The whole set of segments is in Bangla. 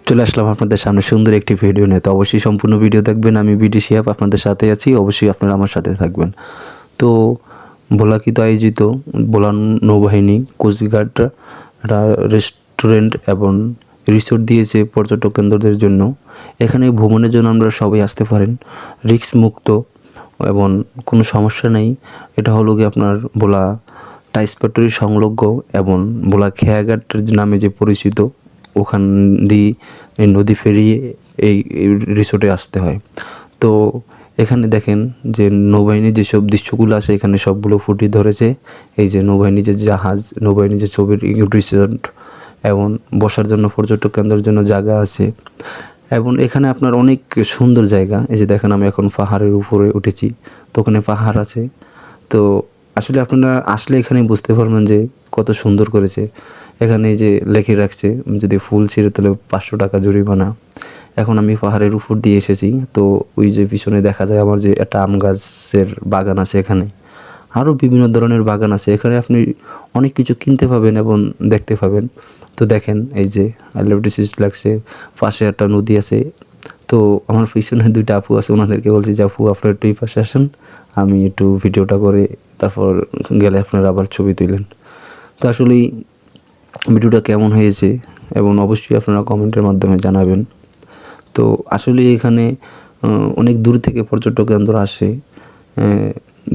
চলে আসলাম আপনাদের সামনে সুন্দর একটি ভিডিও নিয়ে। তো অবশ্যই সম্পূর্ণ ভিডিও দেখবেন। আমি বিডি শিহাব আপনাদের সাথে আছি, অবশ্যই আপনারা আমার সাথে থাকবেন। তো ভোলাকিতে আয়োজিত ভোলা নৌবাহিনী কোস্টগার্ড একটা রেস্টুরেন্ট এবং রিসোর্ট দিয়েছে পর্যটক কেন্দ্রদের জন্য। এখানে ভ্রমণের জন্য আমরা সবাই আসতে পারেন, রিস্ক মুক্ত এবং কোনো সমস্যা নেই। এটা হলো কি আপনার ভোলা টাইস ফ্যাক্টরি সংলগ্ন এবং ভোলা খেয়াঘাট নামে যে পরিচিত, ওখান দিয়ে এই নদী পেরিয়ে এই রিসোর্টে আসতে হয়। তো এখানে দেখেন যে নৌবাহিনীর যেসব দৃশ্যগুলো আছে এখানে সবগুলো ফুটিয়ে ধরেছে। এই যে নৌবাহিনীর যে জাহাজ, নৌবাহিনীর যে ছবির রিসোর্ট এবং বসার জন্য পর্যটক কেন্দ্রের জন্য জায়গা আছে। এবং এখানে আপনার অনেক সুন্দর জায়গা। এই যে দেখেন আমি এখন পাহাড়ের উপরে উঠেছি, তো ওখানে পাহাড় আছে। তো আসলে আপনারা আসলে এখানে বুঝতে পারবেন যে কত সুন্দর করেছে। এখানে যে লেখে রাখছে যদি ফুল ছিঁড়ে তাহলে 500 টাকা জরিমানা। এখন আমি পাহাড়ের উপর দিয়ে এসেছি, তো ওই যে পিছনে দেখা যায় আমার যে একটা আম গাছের বাগান আছে, এখানে আরও বিভিন্ন ধরনের বাগান আছে। এখানে আপনি অনেক কিছু কিনতে পাবেন এবং দেখতে পাবেন। তো দেখেন এই যে আইলেভটিসিস লাগছে, পাশে একটা নদী আছে। তো আমার পিছনে 2টা আপু আছে, ওনাদেরকে বলছি যে আপু আপনারা একটু এই পাশে আসেন, আমি একটু ভিডিওটা করে তারপর গেলে আপনারা আবার ছবি তুলেন। তো আসলেই ভিডিওটা কেমন হয়েছে এবং অবশ্যই আপনারা কমেন্টের মাধ্যমে জানাবেন। তো আসলে এখানে অনেক দূর থেকে পর্যটক কেন্দ্র আসে,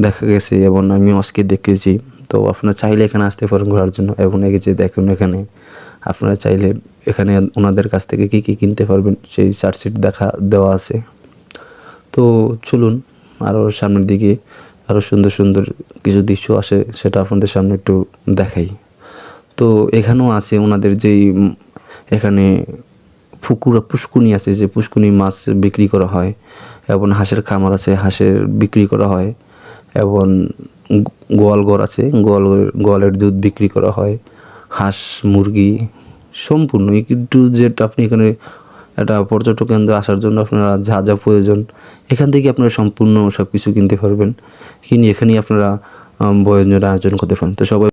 দেখা গেছে এবং আমিও আজকে দেখেছি। তো আপনারা চাইলে এখানে আসতে পারেন ঘোরার জন্য। এবং এই যে দেখুন এখানে আপনারা চাইলে এখানে ওনাদের কাছ থেকে কী কী কিনতে পারবেন সেই চার্টশিট দেওয়া আছে। তো চলুন আরও সামনের দিকে আরও সুন্দর সুন্দর কিছু দৃশ্য আসে, সেটা আপনাদের সামনে একটু দেখাই। তো এখানেও আছে ওনাদের যেই এখানে পুষ্কুনি আছে, যে পুষ্কুনি মাছ বিক্রি করা হয় এবং হাঁসের খামার আছে, হাঁসের বিক্রি করা হয় এবং গোয়ালঘর আছে, গোয়ালের দুধ বিক্রি করা হয়, হাঁস মুরগি সম্পূর্ণ একটু যেটা আপনি এখানে একটা পর্যটক কেন্দ্রে আসার জন্য আপনারা যা যা প্রয়োজন এখান থেকে আপনারা সম্পূর্ণ সব কিছু কিনতে পারবেন। এখানেই আপনারা বয়োজনের আয়োজন করতে পারেন। তো সবাই